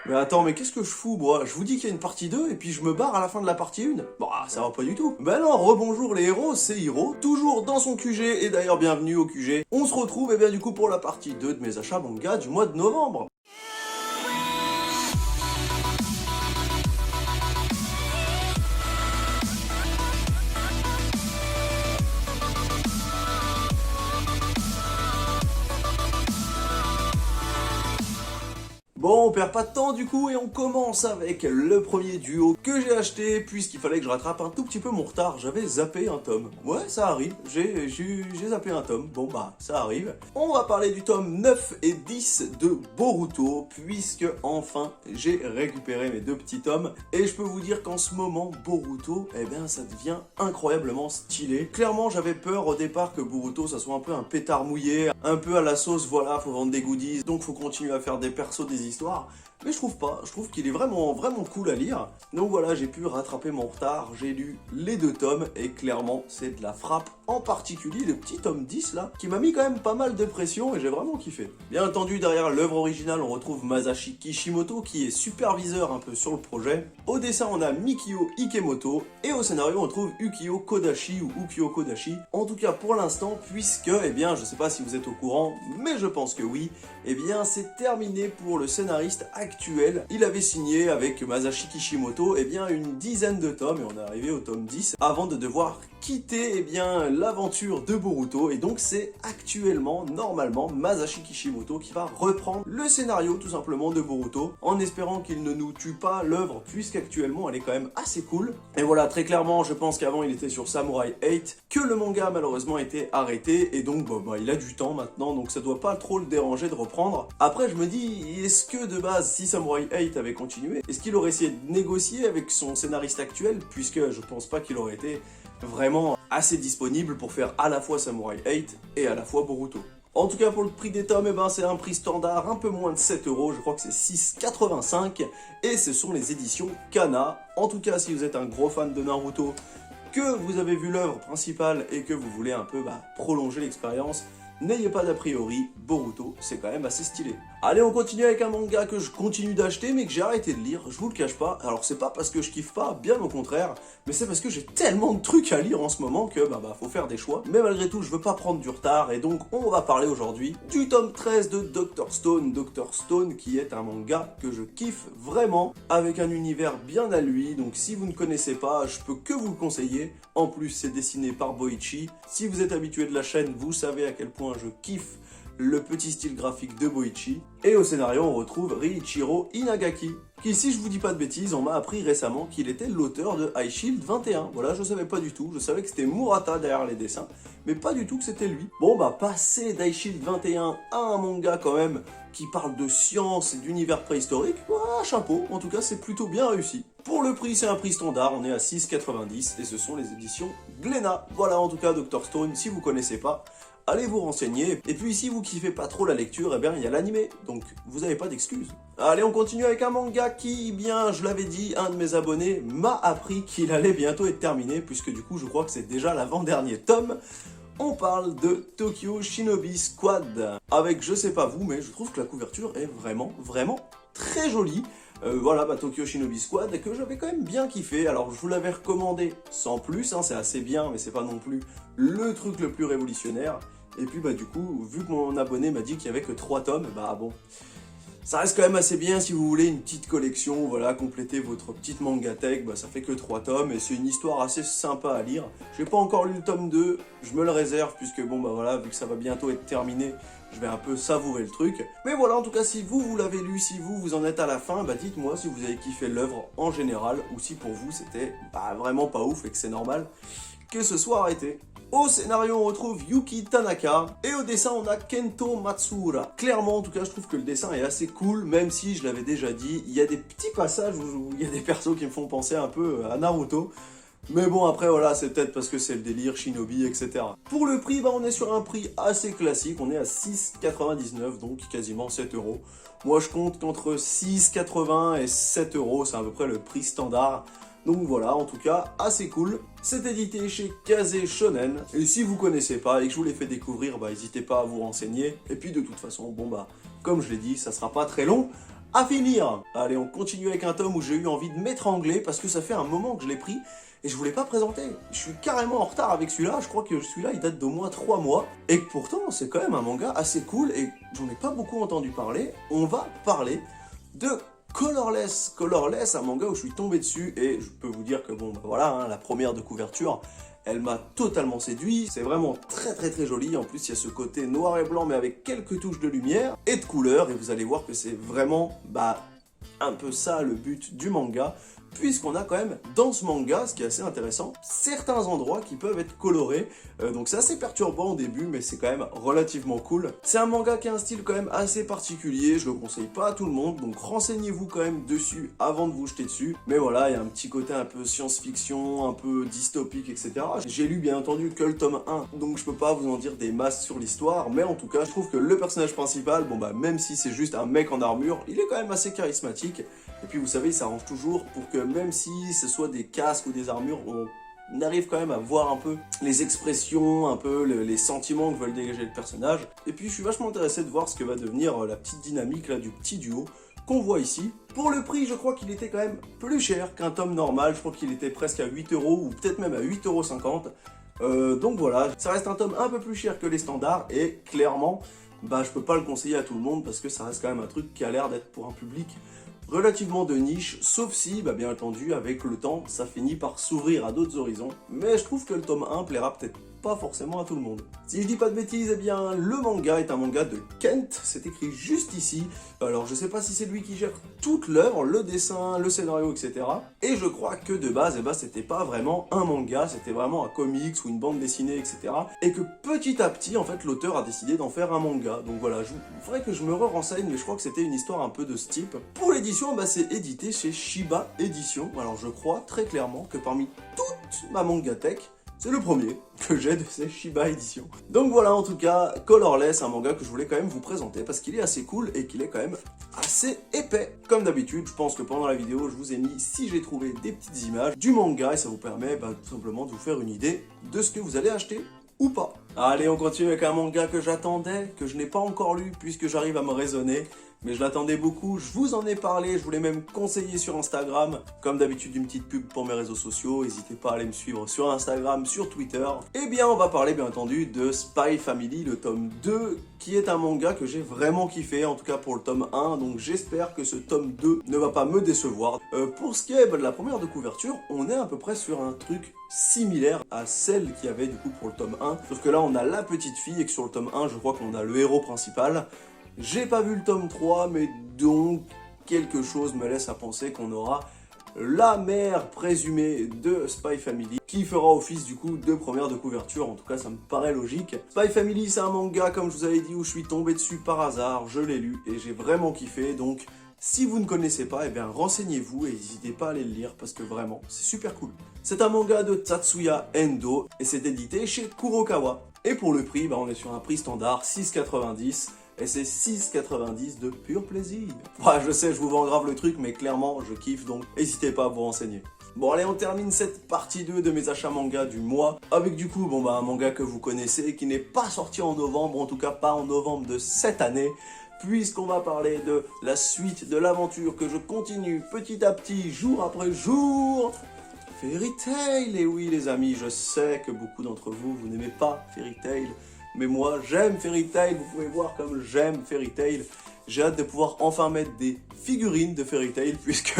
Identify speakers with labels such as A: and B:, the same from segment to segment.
A: Mais attends, mais qu'est-ce que je fous, moi? Je vous dis qu'il y a une partie 2 et puis je me barre à la fin de la partie 1. Bah, ça va pas du tout. Ben non, rebonjour les héros, c'est Hiro, toujours dans son QG, et d'ailleurs bienvenue au QG. On se retrouve, et bien du coup, pour la partie 2 de mes achats manga du mois de novembre. Bon, on perd pas de temps du coup et on commence avec le premier duo que j'ai acheté puisqu'il fallait que je rattrape un tout petit peu mon retard. J'avais zappé un tome. Ouais, ça arrive, j'ai zappé un tome. Bon bah, ça arrive. On va parler du tome 9 et 10 de Boruto puisque enfin j'ai récupéré mes deux petits tomes. Et je peux vous dire qu'en ce moment, Boruto, eh bien ça devient incroyablement stylé. Clairement, j'avais peur au départ que Boruto ça soit un peu un pétard mouillé, un peu à la sauce, voilà, faut vendre des goodies, donc faut continuer à faire des persos, des histoires, mais je trouve pas, je trouve qu'il est vraiment cool à lire. Donc voilà, j'ai pu rattraper mon retard, j'ai lu les deux tomes et clairement c'est de la frappe, en particulier le petit tome 10 là, qui m'a mis quand même pas mal de pression et j'ai vraiment kiffé. Bien entendu, derrière l'œuvre originale, on retrouve Masashi Kishimoto qui est superviseur un peu sur le projet. Au dessin, on a Mikio Ikemoto et au scénario, on trouve Ukio Kodashi ou Ukio Kodashi. En tout cas pour l'instant, puisque, eh bien, je sais pas si vous êtes au courant, mais je pense que oui, eh bien c'est terminé pour le scénariste actuel. Il avait signé avec Masashi Kishimoto eh bien une dizaine de tomes et on est arrivé au tome 10 avant de devoir quitter eh bien l'aventure de Boruto, et donc c'est actuellement normalement Masashi Kishimoto qui va reprendre le scénario tout simplement de Boruto, en espérant qu'il ne nous tue pas l'œuvre puisqu'actuellement elle est quand même assez cool. Et voilà, très clairement je pense qu'avant il était sur Samurai 8, que le manga a malheureusement été arrêté et donc bah, il a du temps maintenant, donc ça doit pas trop le déranger de reprendre. Après je me dis, est-ce que de base si Samurai 8 avait continué, est-ce qu'il aurait essayé de négocier avec son scénariste actuel, puisque je pense pas qu'il aurait été vraiment assez disponible pour faire à la fois Samurai 8 et à la fois Boruto. En tout cas pour le prix des tomes, eh ben, c'est un prix standard, un peu moins de 7 €, je crois que c'est 6,85 et ce sont les éditions Kana. En tout cas si vous êtes un gros fan de Naruto, que vous avez vu l'œuvre principale et que vous voulez un peu prolonger l'expérience, n'ayez pas d'a priori, Boruto, c'est quand même assez stylé. Allez, on continue avec un manga que je continue d'acheter mais que j'ai arrêté de lire, je vous le cache pas. Alors c'est pas parce que je kiffe pas, bien au contraire, mais c'est parce que j'ai tellement de trucs à lire en ce moment que faut faire des choix. Mais malgré tout, je veux pas prendre du retard et donc on va parler aujourd'hui du tome 13 de Dr. Stone. Dr. Stone qui est un manga que je kiffe vraiment, avec un univers bien à lui, donc si vous ne connaissez pas, je peux que vous le conseiller. En plus, c'est dessiné par Boichi. Si vous êtes habitué de la chaîne, vous savez à quel point je kiffe le petit style graphique de Boichi. Et au scénario, on retrouve Riichiro Inagaki, qui, si je vous dis pas de bêtises, on m'a appris récemment qu'il était l'auteur de High Shield 21. Voilà, je savais pas du tout, je savais que c'était Murata derrière les dessins, mais pas du tout que c'était lui. Bon passer d'High Shield 21 à un manga quand même qui parle de science et d'univers préhistorique, chapeau, en tout cas c'est plutôt bien réussi. Pour le prix, c'est un prix standard, on est à 6,90 et ce sont les éditions Glénat. Voilà, en tout cas Dr. Stone, si vous connaissez pas, allez vous renseigner. Et puis si vous kiffez pas trop la lecture, eh bien il y a l'animé, donc vous n'avez pas d'excuses. Allez, on continue avec un manga qui, bien, je l'avais dit, un de mes abonnés m'a appris qu'il allait bientôt être terminé, puisque du coup je crois que c'est déjà l'avant-dernier tome. On parle de Tokyo Shinobi Squad, avec, je sais pas vous, mais je trouve que la couverture est vraiment très jolie. Voilà, Tokyo Shinobi Squad, que j'avais quand même bien kiffé. Alors, je vous l'avais recommandé sans plus, c'est assez bien, mais c'est pas non plus le truc le plus révolutionnaire. Et puis, du coup, vu que mon abonné m'a dit qu'il y avait que 3 tomes, bon, ça reste quand même assez bien si vous voulez une petite collection, voilà, compléter votre petite mangatech, ça fait que 3 tomes et c'est une histoire assez sympa à lire. J'ai pas encore lu le tome 2, je me le réserve puisque voilà, vu que ça va bientôt être terminé, je vais un peu savourer le truc. Mais voilà, en tout cas, si vous l'avez lu, si vous en êtes à la fin, dites-moi si vous avez kiffé l'œuvre en général ou si pour vous c'était vraiment pas ouf et que c'est normal que ce soit arrêté. Au scénario, on retrouve Yuki Tanaka, et au dessin, on a Kento Matsuura. Clairement, en tout cas, je trouve que le dessin est assez cool, même si, je l'avais déjà dit, il y a des petits passages où il y a des persos qui me font penser un peu à Naruto. Mais bon, après, voilà, c'est peut-être parce que c'est le délire, Shinobi, etc. Pour le prix, on est sur un prix assez classique, on est à 6,99, donc quasiment 7 €. Moi, je compte qu'entre 6,80 et 7 €, c'est à peu près le prix standard. Donc voilà, en tout cas, assez cool. C'est édité chez Kazé Shonen. Et si vous connaissez pas et que je vous l'ai fait découvrir, n'hésitez pas à vous renseigner. Et puis de toute façon, comme je l'ai dit, ça sera pas très long à finir. Allez, on continue avec un tome où j'ai eu envie de m'étrangler parce que ça fait un moment que je l'ai pris et je voulais pas présenter. Je suis carrément en retard avec celui-là, je crois que celui-là il date d'au moins 3 mois et que pourtant c'est quand même un manga assez cool et j'en ai pas beaucoup entendu parler. On va parler de Colorless. Colorless, un manga où je suis tombé dessus et je peux vous dire que bon, bah voilà, hein, la première de couverture, elle m'a totalement séduit. C'est vraiment très joli. En plus, il y a ce côté noir et blanc mais avec quelques touches de lumière et de couleur et vous allez voir que c'est vraiment un peu ça le but du manga, puisqu'on a quand même dans ce manga, ce qui est assez intéressant, certains endroits qui peuvent être colorés, donc c'est assez perturbant au début, mais c'est quand même relativement cool. C'est un manga qui a un style quand même assez particulier, je le conseille pas à tout le monde, donc renseignez-vous quand même dessus avant de vous jeter dessus, mais voilà, il y a un petit côté un peu science-fiction, un peu dystopique, etc. J'ai lu bien entendu que le tome 1, donc je peux pas vous en dire des masses sur l'histoire, mais en tout cas, je trouve que le personnage principal, bon bah même si c'est juste un mec en armure, il est quand même assez charismatique. Et puis vous savez, ça arrange toujours pour que même si ce soit des casques ou des armures, on arrive quand même à voir un peu les expressions, un peu les sentiments que veulent dégager le personnage. Et puis je suis vachement intéressé de voir ce que va devenir la petite dynamique là du petit duo qu'on voit ici. Pour le prix, je crois qu'il était quand même plus cher qu'un tome normal, je crois qu'il était presque à 8 € ou peut-être même à 8,50 €. Donc voilà, ça reste un tome un peu plus cher que les standards et clairement, je peux pas le conseiller à tout le monde parce que ça reste quand même un truc qui a l'air d'être pour un public relativement de niche, sauf si, bien entendu, avec le temps, ça finit par s'ouvrir à d'autres horizons. Mais je trouve que le tome 1 plaira peut-être pas forcément à tout le monde. Si je dis pas de bêtises, eh bien, le manga est un manga de Kent, c'est écrit juste ici. Alors, je sais pas si c'est lui qui gère toute l'œuvre, le dessin, le scénario, etc. Et je crois que de base, c'était pas vraiment un manga, c'était vraiment un comics ou une bande dessinée, etc. Et que petit à petit, en fait, l'auteur a décidé d'en faire un manga. Donc voilà, il faudrait que je me renseigne, mais je crois que c'était une histoire un peu de ce type. Pour l'édition, c'est édité chez Shiba Édition. Alors, je crois très clairement que parmi toute ma mangatech, c'est le premier que j'ai de ces Shiba Éditions. Donc voilà, en tout cas, Colorless, un manga que je voulais quand même vous présenter parce qu'il est assez cool et qu'il est quand même assez épais. Comme d'habitude, je pense que pendant la vidéo, je vous ai mis, si j'ai trouvé, des petites images du manga et ça vous permet tout simplement de vous faire une idée de ce que vous allez acheter ou pas. Allez, on continue avec un manga que j'attendais, que je n'ai pas encore lu puisque j'arrive à me raisonner. Mais je l'attendais beaucoup, je vous en ai parlé, je vous l'ai même conseillé sur Instagram. Comme d'habitude, une petite pub pour mes réseaux sociaux, n'hésitez pas à aller me suivre sur Instagram, sur Twitter. Eh bien, on va parler bien entendu de Spy Family, le tome 2, qui est un manga que j'ai vraiment kiffé, en tout cas pour le tome 1, donc j'espère que ce tome 2 ne va pas me décevoir. Pour ce qui est de la première de couverture, on est à peu près sur un truc similaire à celle qu'il y avait du coup pour le tome 1, sauf que là on a la petite fille et que sur le tome 1, je crois qu'on a le héros principal. J'ai pas vu le tome 3, mais donc quelque chose me laisse à penser qu'on aura la mère présumée de Spy Family qui fera office du coup de première de couverture, en tout cas ça me paraît logique. Spy Family, c'est un manga comme je vous avais dit où je suis tombé dessus par hasard, je l'ai lu et j'ai vraiment kiffé, donc si vous ne connaissez pas, eh bien renseignez-vous et n'hésitez pas à aller le lire parce que vraiment c'est super cool. C'est un manga de Tatsuya Endo et c'est édité chez Kurokawa. Et pour le prix, on est sur un prix standard 6,90 €. Et c'est 6,90 € de pur plaisir. Ouais, je sais, je vous vends grave le truc, mais clairement, je kiffe, donc n'hésitez pas à vous renseigner. Bon, allez, on termine cette partie 2 de mes achats manga du mois, avec du coup, un manga que vous connaissez, qui n'est pas sorti en novembre, en tout cas pas en novembre de cette année, puisqu'on va parler de la suite de l'aventure que je continue petit à petit, jour après jour. Fairy Tail, et oui les amis, je sais que beaucoup d'entre vous, vous n'aimez pas Fairy Tail, mais moi j'aime Fairy Tail, vous pouvez voir comme j'aime Fairy Tail. J'ai hâte de pouvoir enfin mettre des figurines de Fairy Tail, puisque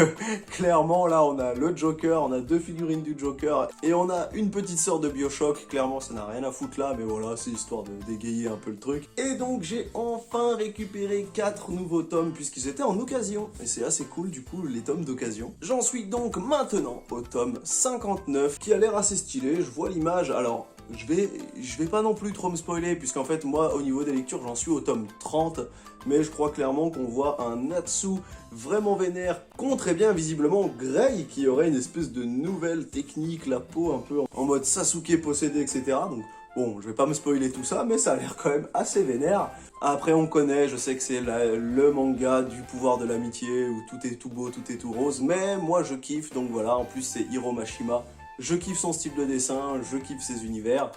A: clairement là on a le Joker, on a 2 figurines du Joker, et on a une petite sœur de Bioshock. Clairement ça n'a rien à foutre là, mais voilà, c'est histoire de dégayer un peu le truc. Et donc j'ai enfin récupéré 4 nouveaux tomes, puisqu'ils étaient en occasion, et c'est assez cool du coup les tomes d'occasion. J'en suis donc maintenant au tome 59, qui a l'air assez stylé, je vois l'image, alors... Je vais pas non plus trop me spoiler, puisqu'en fait, moi, au niveau des lectures, j'en suis au tome 30, mais je crois clairement qu'on voit un Natsu vraiment vénère contre, eh bien, visiblement, Grey, qui aurait une espèce de nouvelle technique, la peau un peu en mode Sasuke possédé, etc. Donc, bon, je vais pas me spoiler tout ça, mais ça a l'air quand même assez vénère. Après, on connaît, je sais que c'est le manga du pouvoir de l'amitié, où tout est tout beau, tout est tout rose, mais moi, je kiffe, donc voilà, en plus, c'est Hiro Mashima. Je kiffe son style de dessin, je kiffe ses univers.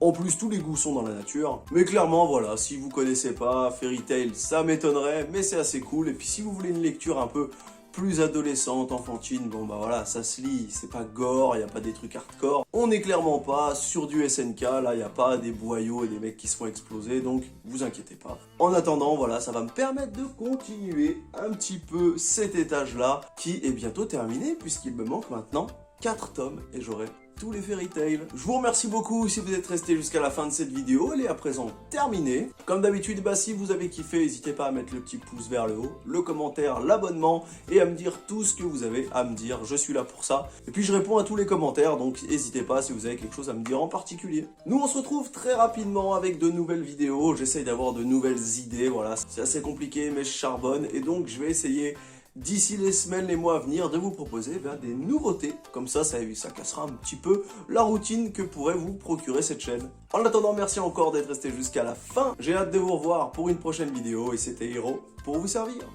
A: En plus, tous les goûts sont dans la nature. Mais clairement, voilà, si vous connaissez pas Fairy Tail, ça m'étonnerait, mais c'est assez cool. Et puis si vous voulez une lecture un peu plus adolescente, enfantine, bon bah voilà, ça se lit, c'est pas gore, y a pas des trucs hardcore. On n'est clairement pas sur du SNK, là y a pas des boyaux et des mecs qui se font exploser, donc vous inquiétez pas. En attendant, voilà, ça va me permettre de continuer un petit peu cet étage-là, qui est bientôt terminé, puisqu'il me manque maintenant 4 tomes, et j'aurai tous les Fairy Tail. Je vous remercie beaucoup si vous êtes resté jusqu'à la fin de cette vidéo, elle est à présent terminée. Comme d'habitude, bah, si vous avez kiffé, n'hésitez pas à mettre le petit pouce vers le haut, le commentaire, l'abonnement et à me dire tout ce que vous avez à me dire, je suis là pour ça. Et puis je réponds à tous les commentaires, donc n'hésitez pas si vous avez quelque chose à me dire en particulier. Nous on se retrouve très rapidement avec de nouvelles vidéos, j'essaye d'avoir de nouvelles idées, voilà, c'est assez compliqué mais je charbonne et donc je vais essayer d'ici les semaines, les mois à venir, de vous proposer des nouveautés. Comme ça cassera un petit peu la routine que pourrait vous procurer cette chaîne. En attendant, merci encore d'être resté jusqu'à la fin. J'ai hâte de vous revoir pour une prochaine vidéo et c'était Hiro pour vous servir.